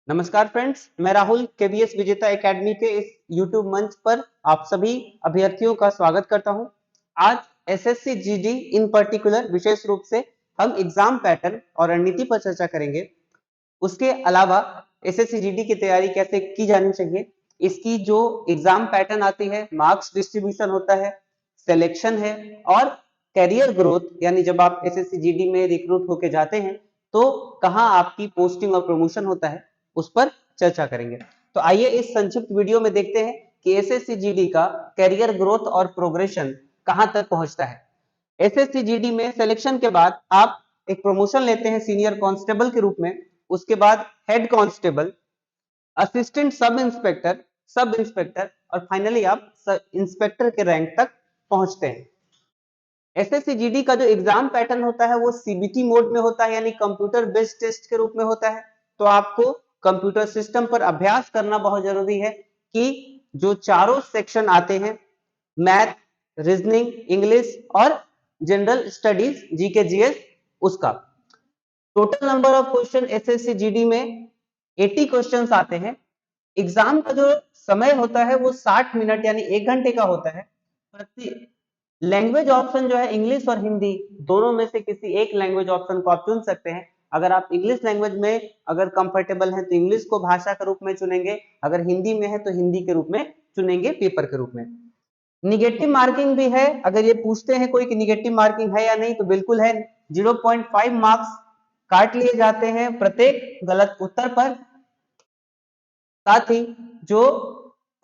नमस्कार फ्रेंड्स, मैं राहुल केवीएस विजेता एकेडमी के इस यूट्यूब मंच पर आप सभी अभ्यर्थियों का स्वागत करता हूं। आज एसएससी जीडी इन पर्टिकुलर विशेष रूप से हम एग्जाम पैटर्न और रणनीति पर चर्चा करेंगे। उसके अलावा एसएससी जीडी की तैयारी कैसे की जानी चाहिए, इसकी जो एग्जाम पैटर्न आती है, मार्क्स डिस्ट्रीब्यूशन होता है, सिलेक्शन है और कैरियर ग्रोथ, यानी जब आप एसएससी जीडी में रिक्रूट होके जाते हैं तो कहां आपकी पोस्टिंग और प्रमोशन होता है, उस पर चर्चा करेंगे। तो आइए इस संक्षिप्त वीडियो में देखते हैं कि एसएससी जीडी का कैरियर ग्रोथ और प्रोग्रेशन कहां तक पहुंचता है। एसएससी जीडी में सिलेक्शन के बाद आप एक प्रमोशन लेते हैं सीनियर कांस्टेबल के रूप में, उसके बाद head constable, assistant sub inspector और फाइनली आप इंस्पेक्टर के रैंक तक पहुंचते हैं। एसएससी जीडी का जो एग्जाम पैटर्न होता है वो सीबीटी मोड में होता है, यानी कंप्यूटर बेस्ड टेस्ट के रूप में होता है। तो आपको कंप्यूटर सिस्टम पर अभ्यास करना बहुत जरूरी है कि जो चारों सेक्शन आते हैं, मैथ, रीजनिंग, इंग्लिश और जनरल स्टडीज, जीके जीएस, उसका total number of question SSC GD में 80 क्वेश्चंस आते हैं। एग्जाम का जो समय होता है वो 60 मिनट यानी 1 घंटे का होता है। प्रति लैंग्वेज ऑप्शन जो है इंग्लिश और हिंदी, दोनों में से किसी एक लैंग्वेज ऑप्शन को आप चुन सकते हैं। अगर आप इंग्लिश लैंग्वेज में अगर कंफर्टेबल हैं तो इंग्लिश को भाषा के रूप में चुनेंगे, अगर हिंदी में है तो हिंदी के रूप में चुनेंगे, पेपर के रूप में। निगेटिव मार्किंग भी है। अगर ये पूछते हैं कोई कि निगेटिव मार्किंग है या नहीं, तो बिल्कुल है। 0.5 मार्क्स काट लिए जाते हैं प्रत्येक गलत उत्तर पर। साथ ही जो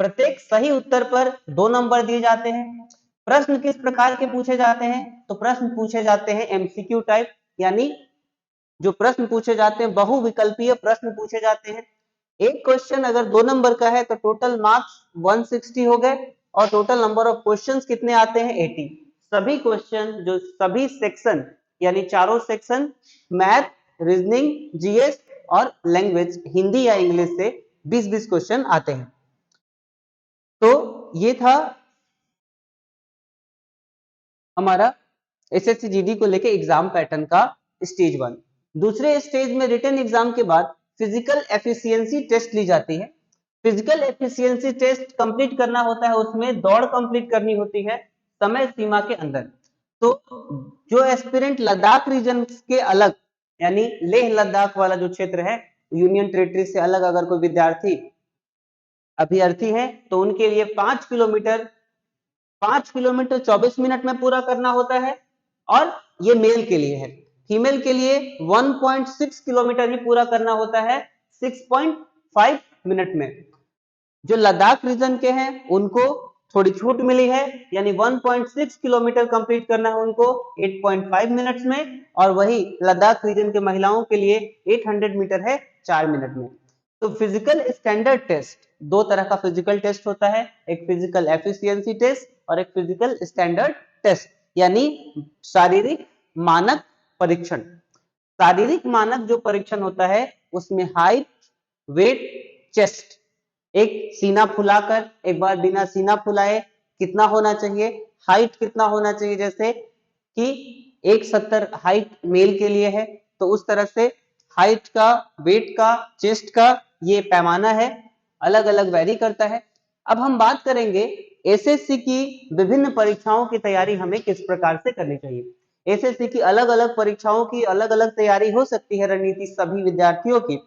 प्रत्येक सही उत्तर पर 2 नंबर दिए जाते हैं। प्रश्न किस प्रकार के पूछे जाते हैं, तो प्रश्न पूछे जाते हैं एमसीक्यू टाइप, यानी जो प्रश्न पूछे जाते हैं बहुविकल्पीय प्रश्न पूछे जाते हैं। एक क्वेश्चन अगर 2 नंबर का है तो टोटल मार्क्स 160 हो गए और टोटल नंबर ऑफ क्वेश्चंस कितने आते हैं, 80। सभी क्वेश्चन जो सभी सेक्शन यानी चारों सेक्शन, मैथ, रीजनिंग, जीएस और लैंग्वेज हिंदी या इंग्लिश से 20-20 क्वेश्चन आते हैं। तो ये था हमारा एसएससी जीडी को लेके एग्जाम पैटर्न का स्टेज 1। दूसरे स्टेज में रिटन एग्जाम के बाद फिजिकल एफिशिएंसी टेस्ट ली जाती है। फिजिकल एफिशिएंसी टेस्ट कंप्लीट करना होता है, उसमें दौड़ कंप्लीट करनी होती है समय सीमा के अंदर। तो जो एस्पिरेंट लद्दाख रीजन के अलग, यानी लेह लद्दाख वाला जो क्षेत्र है, यूनियन टेरिटरी से अलग अगर कोई विद्यार्थी अभ्यर्थी है तो उनके लिए 5 किलोमीटर 24 मिनट में पूरा करना होता है, और ये मेल के लिए है। फीमेल के लिए 1.6 किलोमीटर ही पूरा करना होता है 6.5 मिनट में। जो लद्दाख रीजन के हैं उनको थोड़ी छूट मिली है, यानी 1.6 किलोमीटर कंप्लीट करना है उनको 8.5 मिनट्स में, और वही लद्दाख रीजन के महिलाओं के लिए 800 मीटर है 4 मिनट में। तो फिजिकल स्टैंडर्ड टेस्ट, 2 तरह का फिजिकल टेस्ट होता है, एक फिजिकल एफिशिएंसी टेस्ट और एक फिजिकल स्टैंडर्ड टेस्ट, यानी शारीरिक मानक परीक्षण। शारीरिक मानक जो परीक्षण होता है उसमें हाइट, वेट, चेस्ट, एक सीना फुलाकर, एक बार बिना सीना फुलाए कितना होना चाहिए, हाइट कितना होना चाहिए, जैसे कि 170 हाइट मेल के लिए है तो उस तरह से हाइट का, वेट का, चेस्ट का ये पैमाना है, अलग अलग वैरी करता है। अब हम बात करेंगे एसएससी की विभिन्न परीक्षाओं की तैयारी हमें किस प्रकार से करनी चाहिए। एसएससी की अलग अलग परीक्षाओं की अलग अलग तैयारी हो सकती है, रणनीति सभी विद्यार्थियों की।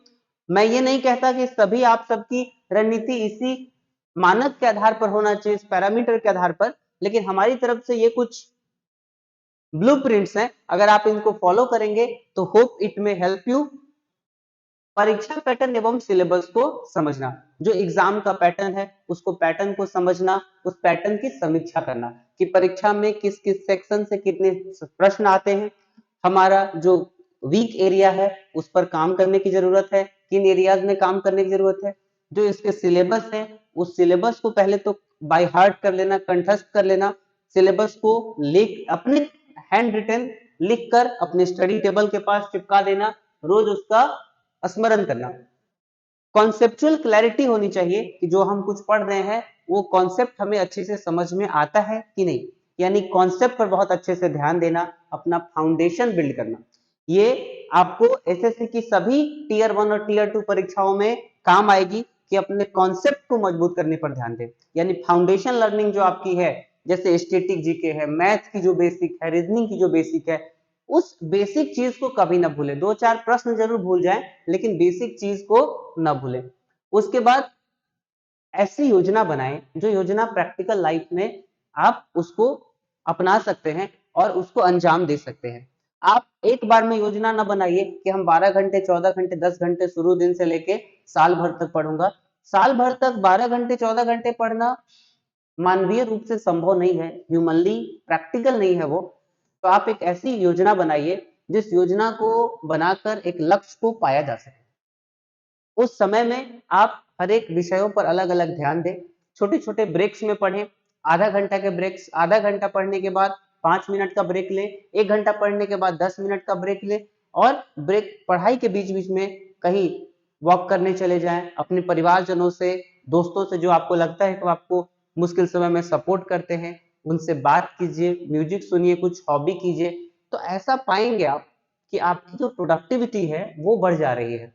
मैं ये नहीं कहता कि सभी आप सबकी रणनीति इसी मानक के आधार पर होना चाहिए, इस पैरामीटर के आधार पर, लेकिन हमारी तरफ से ये कुछ ब्लूप्रिंट्स हैं। अगर आप इनको फॉलो करेंगे तो होप इट में हेल्प यू परीक्षा पैटर्न एवं सिलेबस को समझना। जो एग्जाम का पैटर्न है उसको पैटर्न को समझना, उस पैटर्न की समीक्षा करना कि परीक्षा में किस किस सेक्शन से कितने प्रश्न आते हैं, हमारा जो वीक एरिया है उस पर काम करने की जरूरत है, किन एरियाज में काम करने की जरूरत है, जो इसके सिलेबस है उस सिलेबस को पहले तो बाय हार्ट कर लेना, कंठस्थ कर लेना, सिलेबस को लिख अपने हैंड रिटन लिख कर अपने स्टडी टेबल के पास चिपका देना, रोज उसका स्मरण करना। कॉन्सेप्चुअल क्लैरिटी होनी चाहिए कि जो हम कुछ पढ़ रहे हैं वो कॉन्सेप्ट हमें अच्छे से समझ में आता है कि नहीं, यानी कॉन्सेप्ट पर बहुत अच्छे से ध्यान देना, अपना फाउंडेशन बिल्ड करना। ये आपको एसएससी की सभी टीयर 1 और टीयर 2 परीक्षाओं में काम आएगी कि अपने कॉन्सेप्ट को मजबूत करने पर ध्यान दें। यानी फाउंडेशन लर्निंग जो आपकी है, जैसे स्टैटिक जीके है, मैथ्स की जो बेसिक है, रीजनिंग की जो बेसिक है, उस बेसिक चीज को कभी ना भूलें। 2-4 प्रश्न जरूर भूल जाएं, लेकिन बेसिक चीज को ना भूलें। उसके बाद ऐसी योजना बनाएं जो योजना प्रैक्टिकल लाइफ में आप उसको अपना सकते हैं और उसको अंजाम दे सकते हैं। आप एक बार में योजना ना बनाइए कि हम 12 घंटे, 14 घंटे, 10 घंटे शुरू दिन से लेके साल भर तक पढ़ूंगा। साल भर तक 12 घंटे, 14 घंटे पढ़ना मानवीय रूप से संभव नहीं है, ह्यूमनली प्रैक्टिकल नहीं है वो। तो आप एक ऐसी योजना बनाइए जिस योजना को बनाकर एक लक्ष्य को पाया जा सके। उस समय में आप हर एक विषयों पर अलग अलग ध्यान दें, छोटे छोटे ब्रेक्स में पढ़ें। आधा घंटा के ब्रेक्स, आधा घंटा पढ़ने के बाद 5 मिनट का ब्रेक लें, 1 घंटा पढ़ने के बाद 10 मिनट का ब्रेक लें, और ब्रेक पढ़ाई के बीच बीच में कहीं वॉक करने चले जाएं, अपने परिवारजनों से, दोस्तों से जो आपको लगता है कि आपको मुश्किल समय में सपोर्ट करते हैं, उनसे बात कीजिए, म्यूजिक सुनिए, कुछ हॉबी कीजिए। तो ऐसा पाएंगे आप कि आपकी जो प्रोडक्टिविटी है वो बढ़ जा रही है।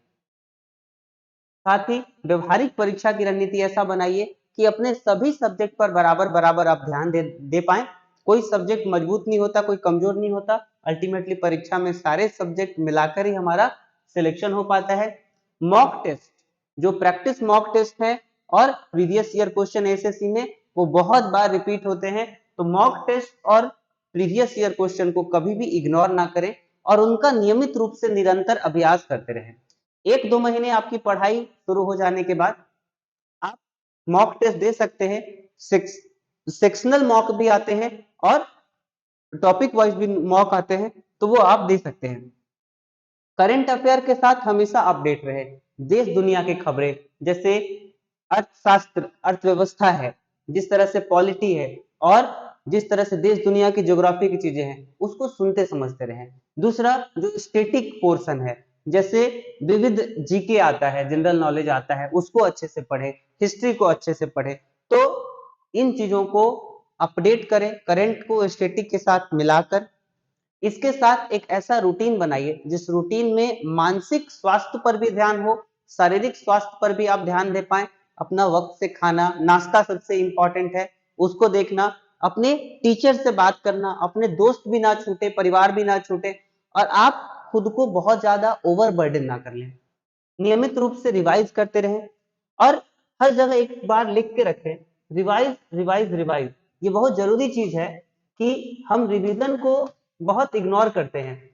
साथ ही व्यवहारिक परीक्षा की रणनीति ऐसा बनाइए कि अपने सभी सब्जेक्ट पर बराबर बराबर आप ध्यान दे पाएं। कोई सब्जेक्ट मजबूत नहीं होता, कोई कमजोर नहीं होता। अल्टीमेटली परीक्षा में सारे सब्जेक्ट मिलाकर ही हमारा सिलेक्शन हो पाता है। मॉक टेस्ट, जो प्रैक्टिस मॉक टेस्ट है और प्रीवियस ईयर क्वेश्चन एसएससी में वो बहुत बार रिपीट होते हैं, तो मॉक टेस्ट और प्रीवियस ईयर क्वेश्चन को कभी भी इग्नोर ना करें और उनका नियमित रूप से निरंतर अभ्यास करते रहें। 1-2 महीने आपकी पढ़ाई शुरू हो जाने के बाद आप मॉक टेस्ट दे सकते हैं। सेक्शनल मॉक भी आते हैं और टॉपिक वाइज भी मॉक आते हैं, तो वो आप दे सकते हैं। करंट अफेयर के साथ हमेशा अपडेट रहे। देश दुनिया की खबरें, जैसे अर्थशास्त्र, अर्थव्यवस्था है, जिस तरह से पॉलिटी है, और जिस तरह से देश दुनिया की ज्योग्राफी की चीजें हैं, उसको सुनते समझते रहें। दूसरा जो स्टैटिक पोर्शन है, जैसे विविध जीके आता है, जनरल नॉलेज आता है, उसको अच्छे से पढ़ें, हिस्ट्री को अच्छे से पढ़ें। तो इन चीजों को अपडेट करें, करंट को स्टैटिक के साथ मिलाकर। इसके साथ एक ऐसा रूटीन बनाइए जिस रूटीन में मानसिक स्वास्थ्य पर भी ध्यान हो, शारीरिक स्वास्थ्य पर भी आप ध्यान दे पाए। अपना वक्त से खाना, नाश्ता सबसे इंपॉर्टेंट है, उसको देखना, अपने टीचर से बात करना, अपने दोस्त भी ना छूटे, परिवार भी ना छूटे, और आप खुद को बहुत ज्यादा ओवरबर्डन ना कर लें। नियमित रूप से रिवाइज करते रहें और हर जगह एक बार लिख के रखें, रिवाइज रिवाइज रिवाइज। ये बहुत जरूरी चीज है कि हम रिवीजन को बहुत इग्नोर करते हैं।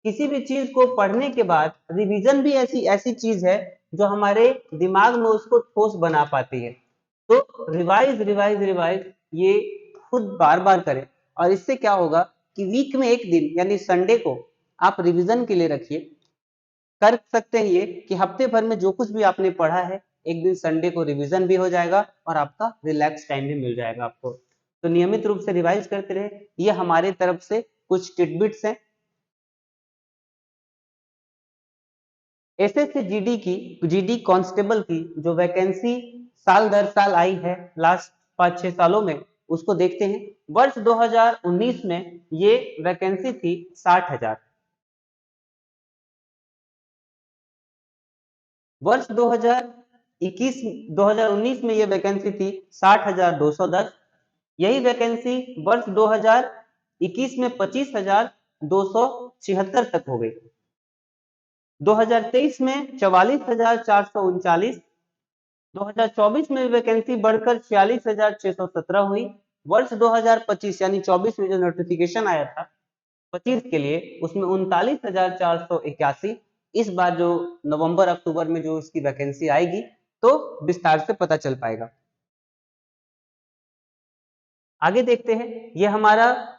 किसी भी चीज को पढ़ने के बाद रिवीजन भी ऐसी ऐसी चीज है जो हमारे दिमाग में उसको ठोस बना पाती है। तो रिवाइज रिवाइज रिवाइज ये खुद बार बार करें, और इससे क्या होगा कि वीक में एक दिन यानी संडे को आप रिवीजन के लिए रखिए। कर सकते हैं ये कि हफ्ते भर में जो कुछ भी आपने पढ़ा है, एक दिन संडे को रिवीजन भी हो जाएगा और आपका रिलैक्स टाइम भी मिल जाएगा आपको। तो नियमित रूप से रिवाइज करते रहे। ये हमारे तरफ से कुछ टिटबिट्स हैं। एसएससी जीडी कांस्टेबल की जो वैकेंसी साल दर साल आई है लास्ट 5-6 सालों में, उसको देखते हैं। वर्ष 2019 में ये वैकेंसी थी 60,000। वर्ष 2019 में ये वैकेंसी थी 60,210। यही वैकेंसी वर्ष 2021 में 25,276 तक हो गई। 2023 में 44,439। 2024 में वैकेंसी बढ़कर 46,617 हुई। वर्ष 2025 यानी 24 में जो नोटिफिकेशन आया था 25 के लिए, उसमें 39,481। इस बार जो नवंबर अक्टूबर में जो इसकी वैकेंसी आएगी तो विस्तार से पता चल पाएगा। आगे देखते हैं। ये हमारा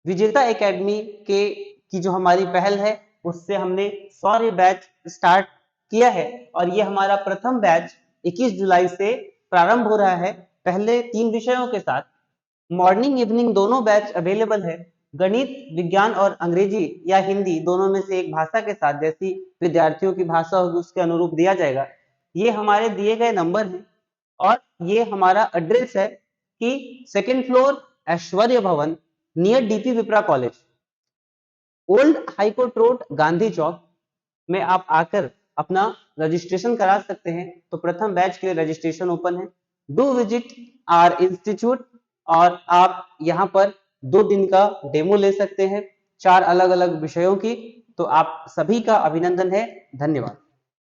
विजेता एकेडमी के की जो हमारी पहल है, उससे हमने 100 बैच स्टार्ट किया है, और ये हमारा प्रथम बैच 21 जुलाई से प्रारंभ हो रहा है। पहले 3 विषयों के साथ मॉर्निंग इवनिंग दोनों बैच अवेलेबल है। गणित, विज्ञान और अंग्रेजी या हिंदी दोनों में से एक भाषा के साथ, जैसी विद्यार्थियों की भाषा होगी उसके अनुरूप दिया जाएगा। ये हमारे दिए गए नंबर हैं, और ये हमारा एड्रेस है कि 2nd floor Aishwarya Bhawan, near DP Vipra college. Old high court road, Gandhi Chowk में आप आकर अपना रजिस्ट्रेशन करा सकते हैं। तो प्रथम बैच के लिए रजिस्ट्रेशन ओपन है। डू विजिट आवर इंस्टीट्यूट, और आप यहाँ पर 2 दिन का डेमो ले सकते हैं 4 अलग-अलग विषयों की। तो आप सभी का अभिनंदन है। धन्यवाद।